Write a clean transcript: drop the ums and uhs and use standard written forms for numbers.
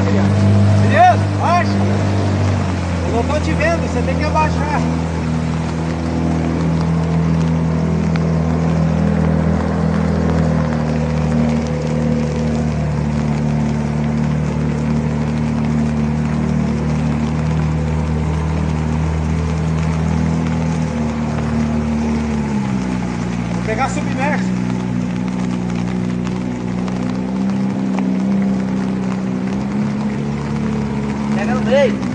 Beleza? Baixa. Eu não tô te vendo, você tem que abaixar. Vou pegar submerso. Pega no meio.